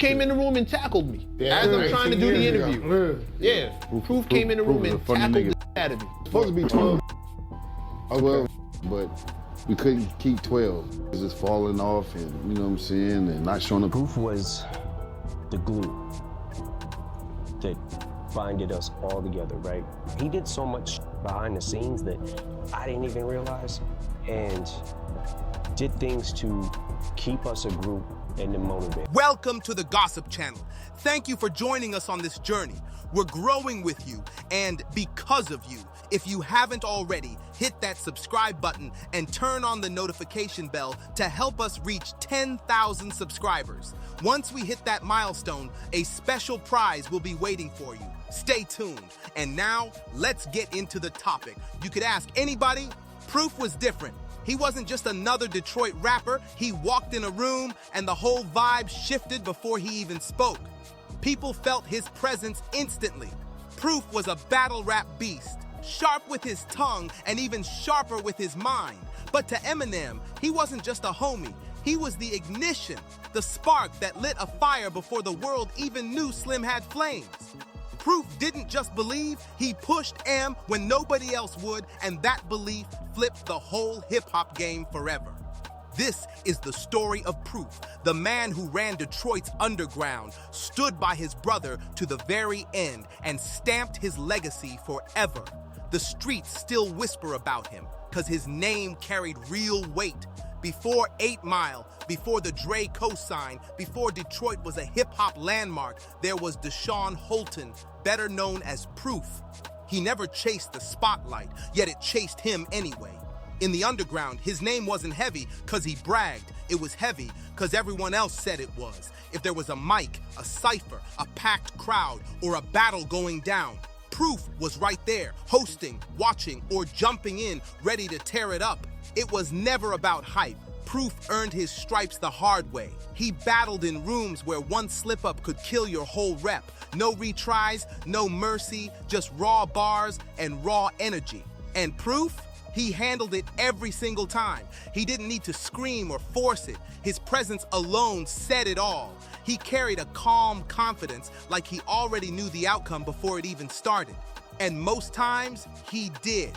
came in the room and tackled me as I'm trying to do the interview. Yeah, Proof came in the room and tackled the out of me. Supposed to be 12. Oh well, but we couldn't keep 12. It was just falling off, and you know what I'm saying, and not showing up. Proof was the glue that binded us all together, right? He did so much behind the scenes that I didn't even realize, and did things to keep us a group and to motivate. Welcome to the Gossip Channel. Thank you for joining us on this journey. We're growing with you, and because of you. If you haven't already, hit that subscribe button and turn on the notification bell to help us reach 10,000 subscribers. Once we hit that milestone, a special prize will be waiting for you. Stay tuned. And now, let's get into the topic. You could ask anybody, Proof was different. He wasn't just another Detroit rapper. He walked in a room and the whole vibe shifted before he even spoke. People felt his presence instantly. Proof was a battle rap beast. Sharp with his tongue and even sharper with his mind. But to Eminem, he wasn't just a homie. He was the ignition, the spark that lit a fire before the world even knew Slim had flames. Proof didn't just believe, he pushed M when nobody else would, and that belief flipped the whole hip-hop game forever. This is the story of Proof, the man who ran Detroit's underground, stood by his brother to the very end, and stamped his legacy forever. The streets still whisper about him, cause his name carried real weight. Before 8 Mile, before the Dre cosign, before Detroit was a hip-hop landmark, there was Deshaun Holton, better known as Proof. He never chased the spotlight, yet it chased him anyway. In the underground, his name wasn't heavy cause he bragged. It was heavy cause everyone else said it was. If there was a mic, a cipher, a packed crowd, or a battle going down, Proof was right there, hosting, watching, or jumping in, ready to tear it up. It was never about hype. Proof earned his stripes the hard way. He battled in rooms where one slip-up could kill your whole rep. No retries, no mercy, just raw bars and raw energy. And Proof? He handled it every single time. He didn't need to scream or force it. His presence alone said it all. He carried a calm confidence like he already knew the outcome before it even started. And most times, he did.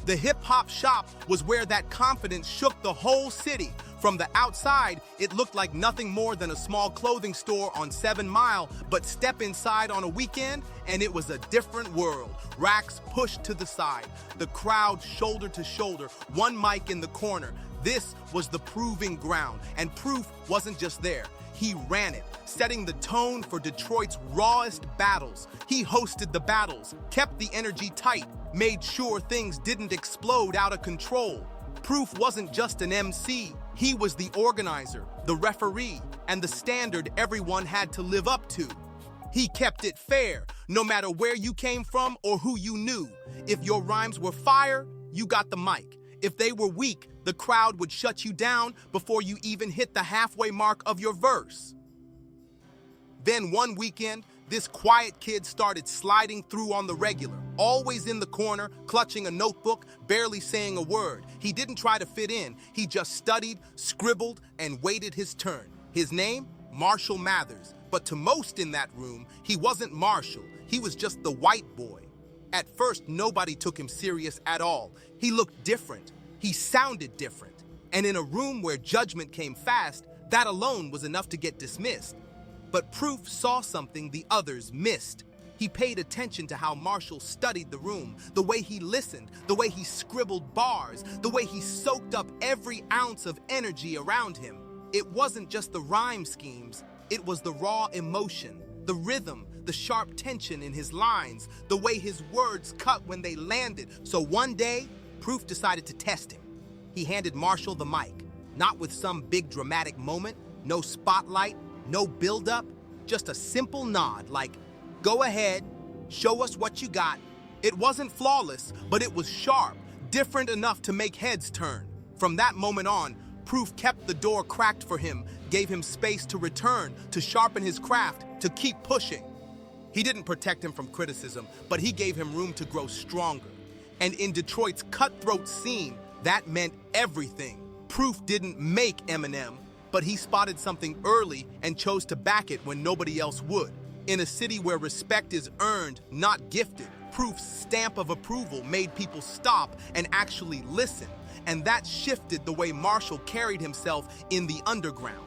The hip-hop shop was where that confidence shook the whole city. From the outside, it looked like nothing more than a small clothing store on 7 Mile, but step inside on a weekend, and it was a different world. Racks pushed to the side, the crowd shoulder to shoulder, one mic in the corner. This was the proving ground, and Proof wasn't just there. He ran it, setting the tone for Detroit's rawest battles. He hosted the battles, kept the energy tight, made sure things didn't explode out of control. Proof wasn't just an MC. He was the organizer, the referee, and the standard everyone had to live up to. He kept it fair, no matter where you came from or who you knew. If your rhymes were fire, you got the mic. If they were weak, the crowd would shut you down before you even hit the halfway mark of your verse. Then one weekend, this quiet kid started sliding through on the regular, always in the corner, clutching a notebook, barely saying a word. He didn't try to fit in. He just studied, scribbled, and waited his turn. His name? Marshall Mathers. But to most in that room, he wasn't Marshall. He was just the white boy. At first, nobody took him serious at all. He looked different. He sounded different. And in a room where judgment came fast, that alone was enough to get dismissed. But Proof saw something the others missed. He paid attention to how Marshall studied the room, the way he listened, the way he scribbled bars, the way he soaked up every ounce of energy around him. It wasn't just the rhyme schemes, it was the raw emotion, the rhythm, the sharp tension in his lines, the way his words cut when they landed. So one day, Proof decided to test him. He handed Marshall the mic, not with some big dramatic moment, no spotlight, no build-up, just a simple nod like, go ahead, show us what you got. It wasn't flawless, but it was sharp, different enough to make heads turn. From that moment on, Proof kept the door cracked for him, gave him space to return, to sharpen his craft, to keep pushing. He didn't protect him from criticism, but he gave him room to grow stronger. And in Detroit's cutthroat scene, that meant everything. Proof didn't make Eminem, But he spotted something early and chose to back it when nobody else would. In a city where respect is earned, not gifted, Proof's stamp of approval made people stop and actually listen. And that shifted the way Marshall carried himself in the underground.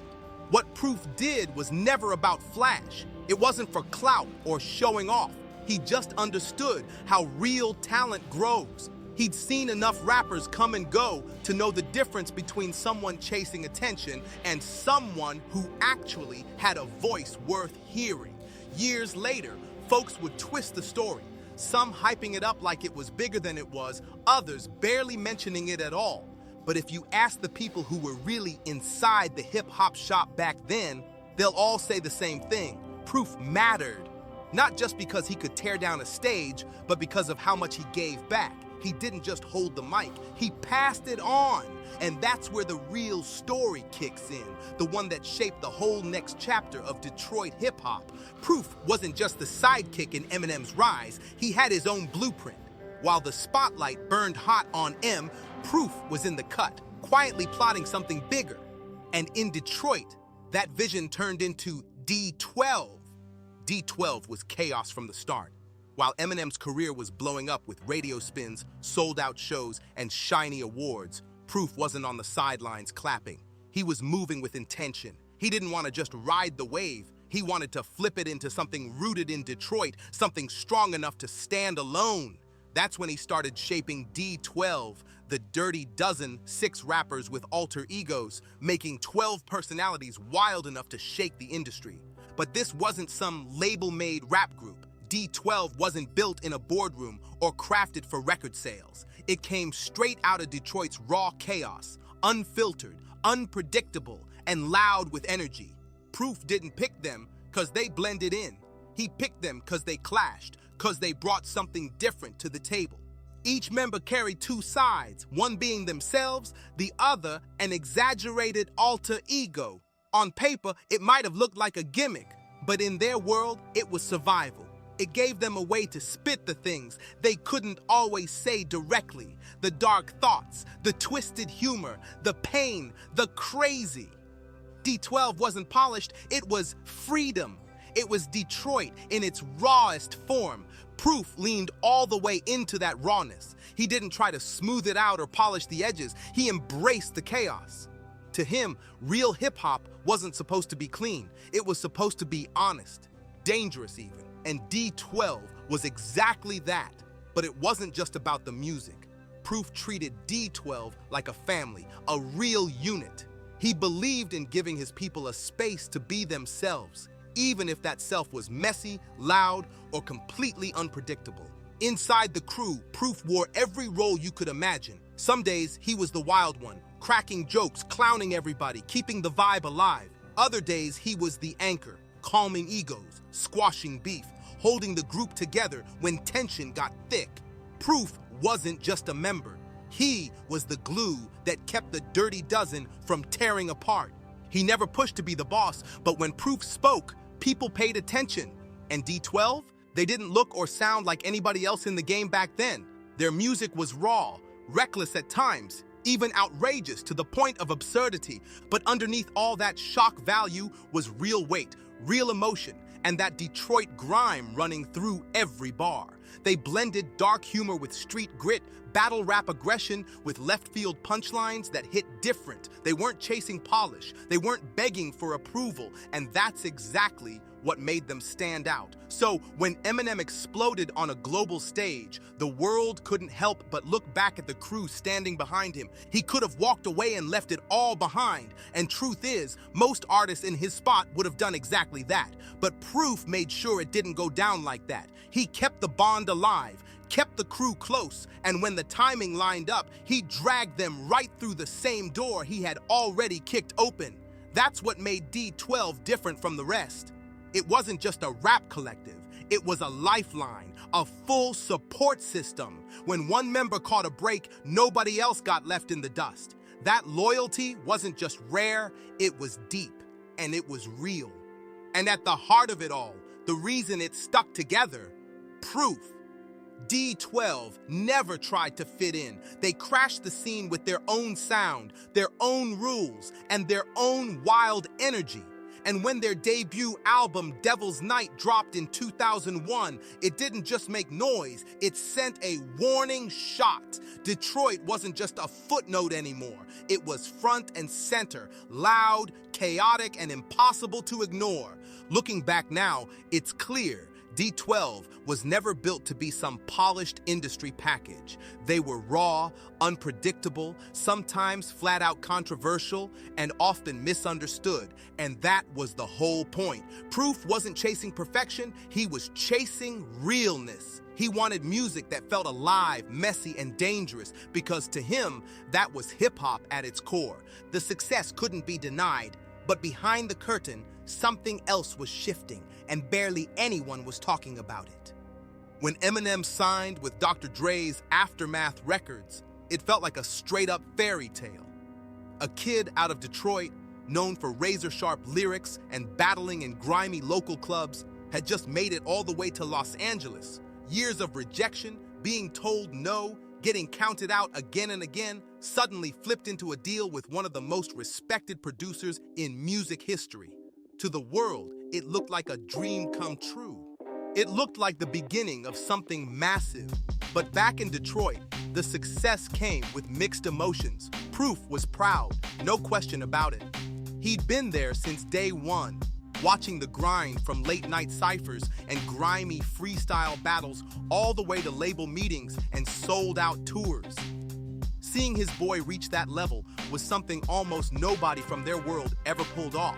What Proof did was never about flash. It wasn't for clout or showing off. He just understood how real talent grows. He'd seen enough rappers come and go to know the difference between someone chasing attention and someone who actually had a voice worth hearing. Years later, folks would twist the story, some hyping it up like it was bigger than it was, others barely mentioning it at all. But if you ask the people who were really inside the hip-hop shop back then, they'll all say the same thing. Proof mattered. Not just because he could tear down a stage, but because of how much he gave back. He didn't just hold the mic, he passed it on. And that's where the real story kicks in, the one that shaped the whole next chapter of Detroit hip-hop. Proof wasn't just the sidekick in Eminem's rise, he had his own blueprint. While the spotlight burned hot on M, Proof was in the cut, quietly plotting something bigger. And in Detroit, that vision turned into D12. D12 was chaos from the start. While Eminem's career was blowing up with radio spins, sold-out shows, and shiny awards, Proof wasn't on the sidelines clapping. He was moving with intention. He didn't want to just ride the wave. He wanted to flip it into something rooted in Detroit, something strong enough to stand alone. That's when he started shaping D12, the Dirty Dozen, 6 rappers with alter egos, making 12 personalities wild enough to shake the industry. But this wasn't some label-made rap group. D12 wasn't built in a boardroom or crafted for record sales. It came straight out of Detroit's raw chaos, unfiltered, unpredictable, and loud with energy. Proof didn't pick them because they blended in. He picked them because they clashed, because they brought something different to the table. Each member carried 2 sides, one being themselves, the other an exaggerated alter ego. On paper, it might have looked like a gimmick, but in their world, it was survival. It gave them a way to spit the things they couldn't always say directly, the dark thoughts, the twisted humor, the pain, the crazy. D12 wasn't polished, it was freedom. It was Detroit in its rawest form. Proof leaned all the way into that rawness. He didn't try to smooth it out or polish the edges. He embraced the chaos. To him, real hip-hop wasn't supposed to be clean. It was supposed to be honest, dangerous even. And D12 was exactly that. But it wasn't just about the music. Proof treated D12 like a family, a real unit. He believed in giving his people a space to be themselves, even if that self was messy, loud, or completely unpredictable. Inside the crew, Proof wore every role you could imagine. Some days, he was the wild one, cracking jokes, clowning everybody, keeping the vibe alive. Other days, he was the anchor, calming egos, squashing beef, holding the group together when tension got thick. Proof wasn't just a member. He was the glue that kept the Dirty Dozen from tearing apart. He never pushed to be the boss, but when Proof spoke, people paid attention. And D12? They didn't look or sound like anybody else in the game back then. Their music was raw, reckless at times, even outrageous to the point of absurdity. But underneath all that shock value was real weight, real emotion, and that Detroit grime running through every bar. They blended dark humor with street grit, battle rap aggression with left field punchlines that hit different. They weren't chasing polish, they weren't begging for approval, and that's exactly what made them stand out. So when Eminem exploded on a global stage, the world couldn't help but look back at the crew standing behind him. He could have walked away and left it all behind. And truth is, most artists in his spot would have done exactly that. But Proof made sure it didn't go down like that. He kept the bond alive, kept the crew close, and when the timing lined up, he dragged them right through the same door he had already kicked open. That's what made D12 different from the rest. It wasn't just a rap collective, it was a lifeline, a full support system. When one member caught a break, nobody else got left in the dust. That loyalty wasn't just rare, it was deep, and it was real. And at the heart of it all, the reason it stuck together, Proof. D12 never tried to fit in. They crashed the scene with their own sound, their own rules, and their own wild energy. And when their debut album, Devil's Night, dropped in 2001, it didn't just make noise, it sent a warning shot. Detroit wasn't just a footnote anymore. It was front and center, loud, chaotic, and impossible to ignore. Looking back now, it's clear D12 was never built to be some polished industry package. They were raw, unpredictable, sometimes flat out controversial, and often misunderstood. And that was the whole point. Proof wasn't chasing perfection, he was chasing realness. He wanted music that felt alive, messy, and dangerous, because to him, that was hip-hop at its core. The success couldn't be denied, but behind the curtain, something else was shifting, and barely anyone was talking about it. When Eminem signed with Dr. Dre's Aftermath Records, it felt like a straight-up fairy tale. A kid out of Detroit, known for razor-sharp lyrics and battling in grimy local clubs, had just made it all the way to Los Angeles. Years of rejection, being told no, getting counted out again and again, suddenly flipped into a deal with one of the most respected producers in music history. To the world, it looked like a dream come true. It looked like the beginning of something massive. But back in Detroit, the success came with mixed emotions. Proof was proud, no question about it. He'd been there since day one, watching the grind from late-night cyphers and grimy freestyle battles all the way to label meetings and sold-out tours. Seeing his boy reach that level was something almost nobody from their world ever pulled off.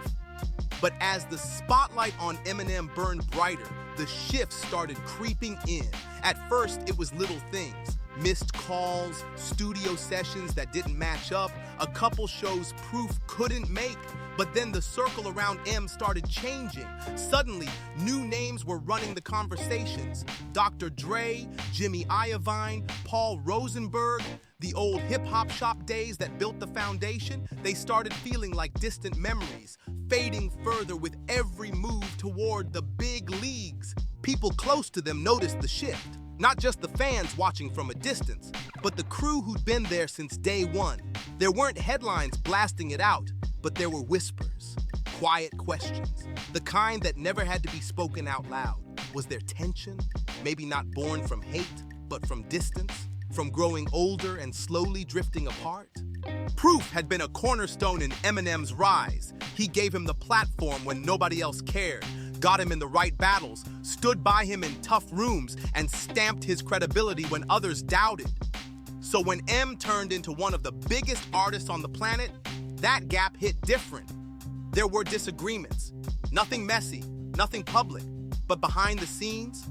But as the spotlight on Eminem burned brighter, the shifts started creeping in. At first, it was little things. Missed calls, studio sessions that didn't match up, a couple shows Proof couldn't make. But then the circle around M started changing. Suddenly, new names were running the conversations. Dr. Dre, Jimmy Iovine, Paul Rosenberg, the old hip-hop shop days that built the foundation, they started feeling like distant memories, fading further with every move toward the big leagues. People close to them noticed the shift. Not just the fans watching from a distance, but the crew who'd been there since day one. There weren't headlines blasting it out, but there were whispers, quiet questions, the kind that never had to be spoken out loud. Was there tension? Maybe not born from hate, but from distance, from growing older and slowly drifting apart? Proof had been a cornerstone in Eminem's rise. He gave him the platform when nobody else cared, got him in the right battles, stood by him in tough rooms, and stamped his credibility when others doubted. So when M turned into one of the biggest artists on the planet, that gap hit different. There were disagreements, nothing messy, nothing public, but behind the scenes,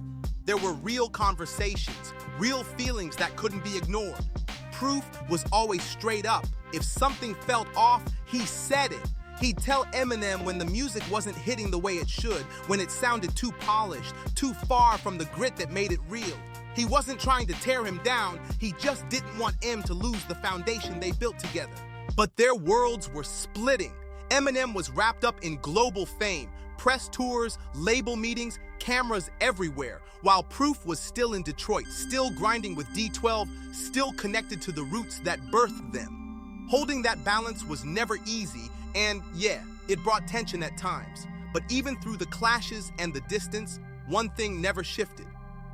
there were real conversations, real feelings that couldn't be ignored. Proof was always straight up. If something felt off, he said it. He'd tell Eminem when the music wasn't hitting the way it should, when it sounded too polished, too far from the grit that made it real. He wasn't trying to tear him down, he just didn't want M to lose the foundation they built together. But their worlds were splitting. Eminem was wrapped up in global fame, press tours, label meetings, cameras everywhere, while Proof was still in Detroit, still grinding with D12, still connected to the roots that birthed them. Holding that balance was never easy, and yeah, it brought tension at times. But even through the clashes and the distance, one thing never shifted: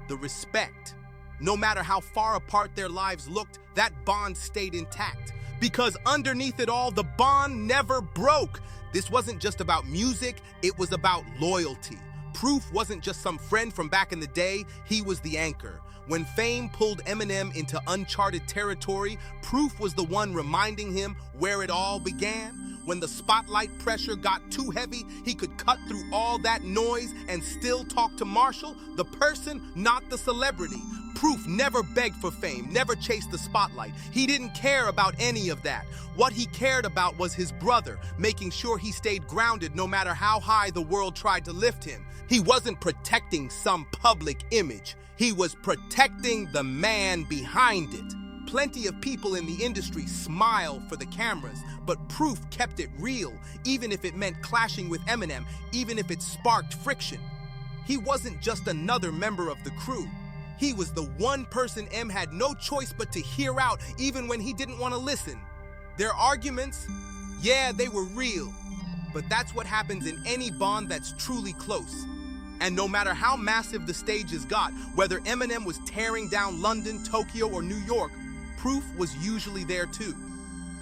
the respect. No matter how far apart their lives looked, that bond stayed intact. Because underneath it all, the bond never broke. This wasn't just about music, it was about loyalty. Proof wasn't just some friend from back in the day, he was the anchor. When fame pulled Eminem into uncharted territory, Proof was the one reminding him where it all began. When the spotlight pressure got too heavy, he could cut through all that noise and still talk to Marshall, the person, not the celebrity. Proof never begged for fame, never chased the spotlight. He didn't care about any of that. What he cared about was his brother, making sure he stayed grounded no matter how high the world tried to lift him. He wasn't protecting some public image. He was protecting the man behind it. Plenty of people in the industry smile for the cameras, but Proof kept it real, even if it meant clashing with Eminem, even if it sparked friction. He wasn't just another member of the crew. He was the one person M had no choice but to hear out even when he didn't want to listen. Their arguments, yeah, they were real, but that's what happens in any bond that's truly close. And no matter how massive the stages got, whether Eminem was tearing down London, Tokyo, or New York, Proof was usually there too.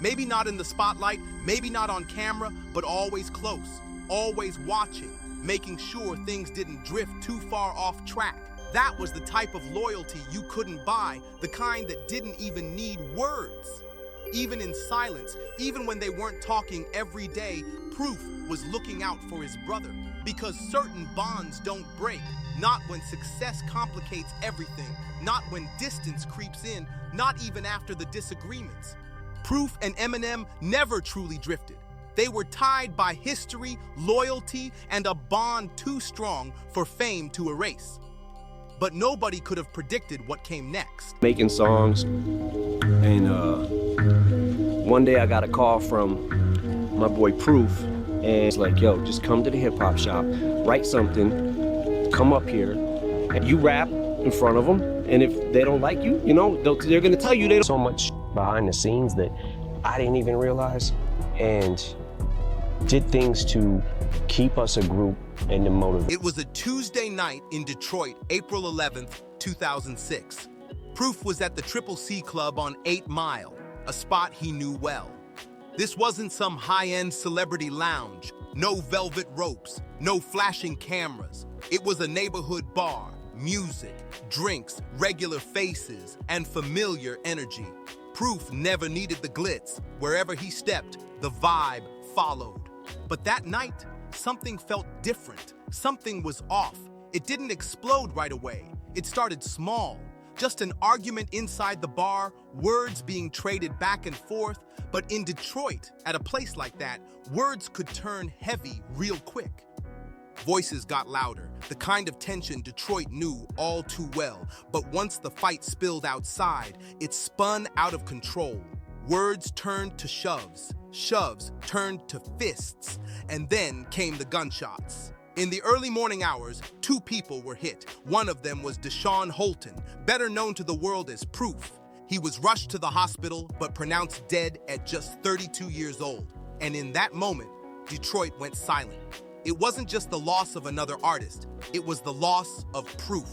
Maybe not in the spotlight, maybe not on camera, but always close, always watching, making sure things didn't drift too far off track. That was the type of loyalty you couldn't buy, the kind that didn't even need words. Even in silence, even when they weren't talking every day, Proof was looking out for his brother. Because certain bonds don't break, not when success complicates everything, not when distance creeps in, not even after the disagreements. Proof and Eminem never truly drifted. They were tied by history, loyalty, and a bond too strong for fame to erase. But nobody could have predicted what came next. Making songs, and one day I got a call from my boy Proof, and it's like, yo, just come to the hip hop shop, write something, come up here, and you rap in front of them, and if they don't like you, you know, they're gonna tell you they don't. So much behind the scenes that I didn't even realize, and did things to keep us a group and to motivate. It was a Tuesday night in Detroit, April 11th, 2006. Proof was at the Triple C Club on 8 Mile, a spot he knew well. This wasn't some high-end celebrity lounge, no velvet ropes, no flashing cameras. It was a neighborhood bar, music, drinks, regular faces, and familiar energy. Proof never needed the glitz. Wherever he stepped, the vibe followed. But that night, something felt different. Something was off. It didn't explode right away. It started small. Just an argument inside the bar, words being traded back and forth. But in Detroit, at a place like that, words could turn heavy real quick. Voices got louder, the kind of tension Detroit knew all too well. But once the fight spilled outside, it spun out of control. Words turned to shoves, shoves turned to fists, and then came the gunshots. In the early morning hours, 2 people were hit. One of them was Deshaun Holton, better known to the world as Proof. He was rushed to the hospital, but pronounced dead at just 32 years old. And in that moment, Detroit went silent. It wasn't just the loss of another artist, it was the loss of Proof.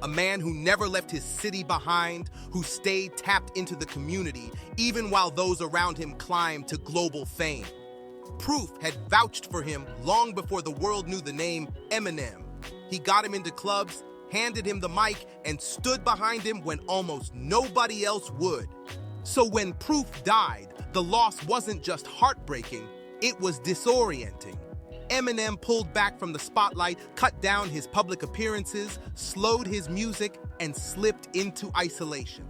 A man who never left his city behind, who stayed tapped into the community, even while those around him climbed to global fame. Proof had vouched for him long before the world knew the name Eminem. He got him into clubs, handed him the mic, and stood behind him when almost nobody else would. So when Proof died, the loss wasn't just heartbreaking, it was disorienting. Eminem pulled back from the spotlight, cut down his public appearances, slowed his music, and slipped into isolation.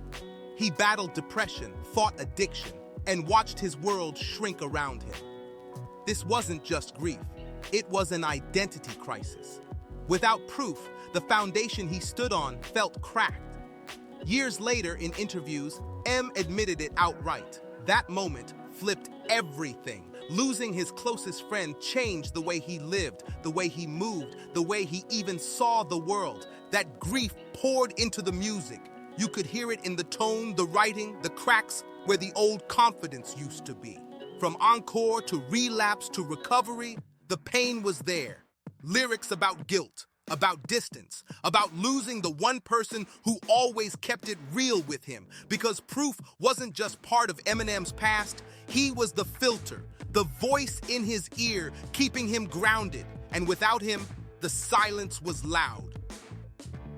He battled depression, fought addiction, and watched his world shrink around him. This wasn't just grief, it was an identity crisis. Without Proof, the foundation he stood on felt cracked. Years later in interviews, M admitted it outright. That moment flipped everything. Losing his closest friend changed the way he lived, the way he moved, the way he even saw the world. That grief poured into the music. You could hear it in the tone, the writing, the cracks where the old confidence used to be. From encore to relapse to recovery, the pain was there. Lyrics about guilt, about distance, about losing the one person who always kept it real with him. Because Proof wasn't just part of Eminem's past, he was the filter, the voice in his ear, keeping him grounded. And without him, the silence was loud.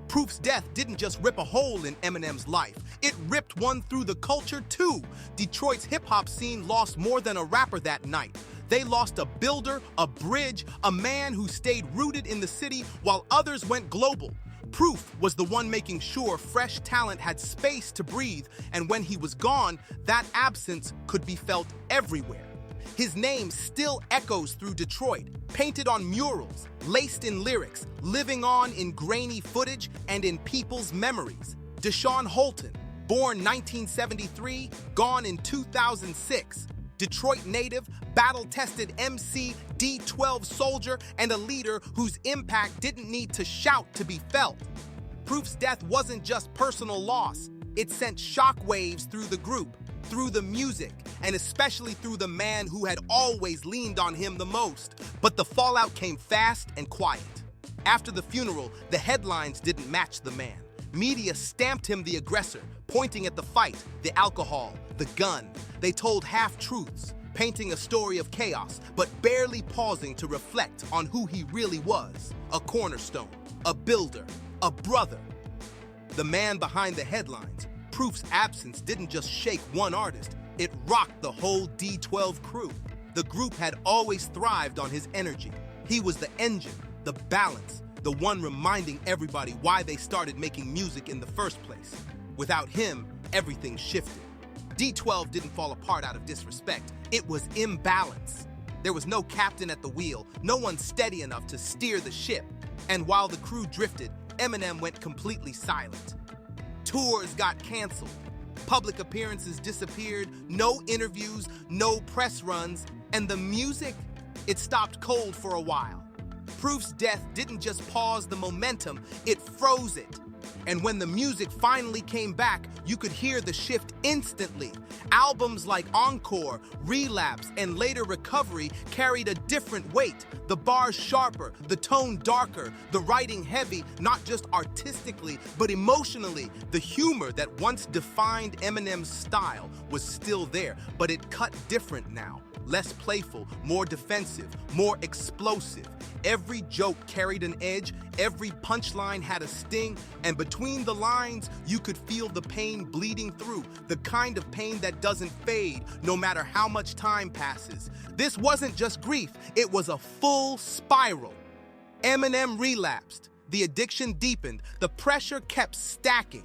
Proof's death didn't just rip a hole in Eminem's life, it ripped one through the culture too. Detroit's hip-hop scene lost more than a rapper that night. They lost a builder, a bridge, a man who stayed rooted in the city while others went global. Proof was the one making sure fresh talent had space to breathe, and when he was gone, that absence could be felt everywhere. His name still echoes through Detroit, painted on murals, laced in lyrics, living on in grainy footage and in people's memories. Deshaun Holton, born 1973, gone in 2006. Detroit native, battle-tested MC, D12 soldier, and a leader whose impact didn't need to shout to be felt. Proof's death wasn't just personal loss. It sent shockwaves through the group, through the music, and especially through the man who had always leaned on him the most. But the fallout came fast and quiet. After the funeral, the headlines didn't match the man. Media stamped him the aggressor, pointing at the fight, the alcohol, the gun. They told half-truths, painting a story of chaos, but barely pausing to reflect on who he really was. A cornerstone, a builder, a brother. The man behind the headlines, Proof's absence didn't just shake one artist, it rocked the whole D12 crew. The group had always thrived on his energy. He was the engine, the balance, the one reminding everybody why they started making music in the first place. Without him, everything shifted. D12 didn't fall apart out of disrespect. It was imbalance. There was no captain at the wheel, no one steady enough to steer the ship. And while the crew drifted, Eminem went completely silent. Tours got canceled. Public appearances disappeared. No interviews, no press runs. And the music, it stopped cold for a while. Proof's death didn't just pause the momentum, it froze it. And when the music finally came back, you could hear the shift instantly. Albums like Encore, Relapse, and later Recovery carried a different weight. The bars sharper, the tone darker, the writing heavy, not just artistically, but emotionally. The humor that once defined Eminem's style was still there, but it cut different now. Less playful, more defensive, more explosive. Every joke carried an edge, every punchline had a sting, and between the lines, you could feel the pain bleeding through, the kind of pain that doesn't fade no matter how much time passes. This wasn't just grief, it was a full spiral. Eminem relapsed, the addiction deepened, the pressure kept stacking.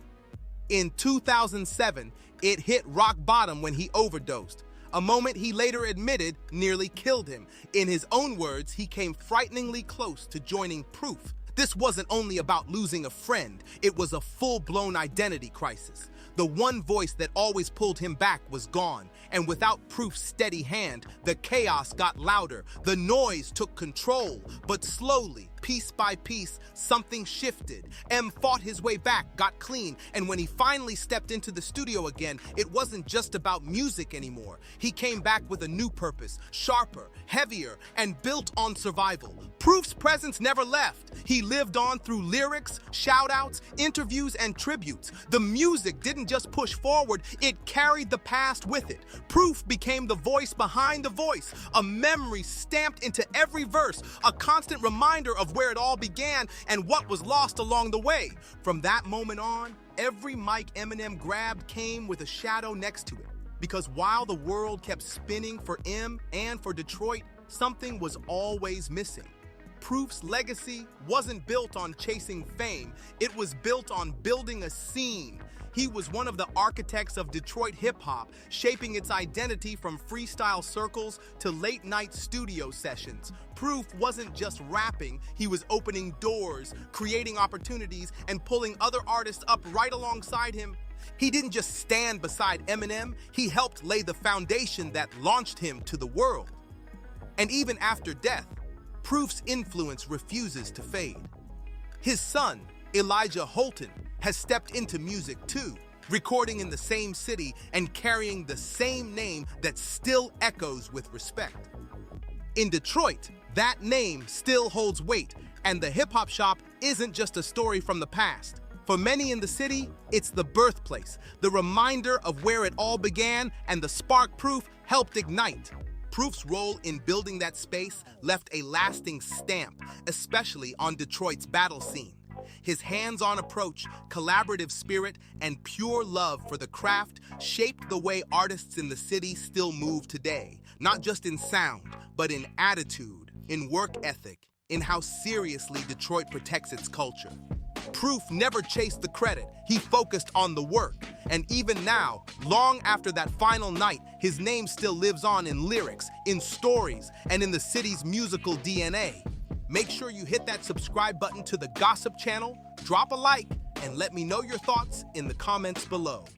In 2007, it hit rock bottom when he overdosed. A moment he later admitted nearly killed him. In his own words, he came frighteningly close to joining Proof. This wasn't only about losing a friend, it was a full-blown identity crisis. The one voice that always pulled him back was gone, and without Proof's steady hand, the chaos got louder. The noise took control, but slowly, piece by piece, something shifted. M fought his way back, got clean, and when he finally stepped into the studio again, it wasn't just about music anymore. He came back with a new purpose, sharper, heavier, and built on survival. Proof's presence never left. He lived on through lyrics, shout-outs, interviews, and tributes. The music didn't just push forward, it carried the past with it. Proof became the voice behind the voice, a memory stamped into every verse, a constant reminder of where it all began and what was lost along the way. From that moment on, every mic Eminem grabbed came with a shadow next to it. Because while the world kept spinning for M and for Detroit, something was always missing. Proof's legacy wasn't built on chasing fame, it was built on building a scene. He was one of the architects of Detroit hip-hop, shaping its identity from freestyle circles to late-night studio sessions. Proof wasn't just rapping, he was opening doors, creating opportunities, and pulling other artists up right alongside him. He didn't just stand beside Eminem, he helped lay the foundation that launched him to the world. And even after death, Proof's influence refuses to fade. His son, Elijah Holton, has stepped into music too, recording in the same city and carrying the same name that still echoes with respect. In Detroit, that name still holds weight, and the hip-hop shop isn't just a story from the past. For many in the city, it's the birthplace, the reminder of where it all began, and the spark Proof helped ignite. Proof's role in building that space left a lasting stamp, especially on Detroit's battle scene. His hands-on approach, collaborative spirit, and pure love for the craft shaped the way artists in the city still move today, not just in sound, but in attitude, in work ethic, in how seriously Detroit protects its culture. Proof never chased the credit, he focused on the work. And even now, long after that final night, his name still lives on in lyrics, in stories, and in the city's musical DNA. Make sure you hit that subscribe button to the Gossip channel, drop a like, and let me know your thoughts in the comments below.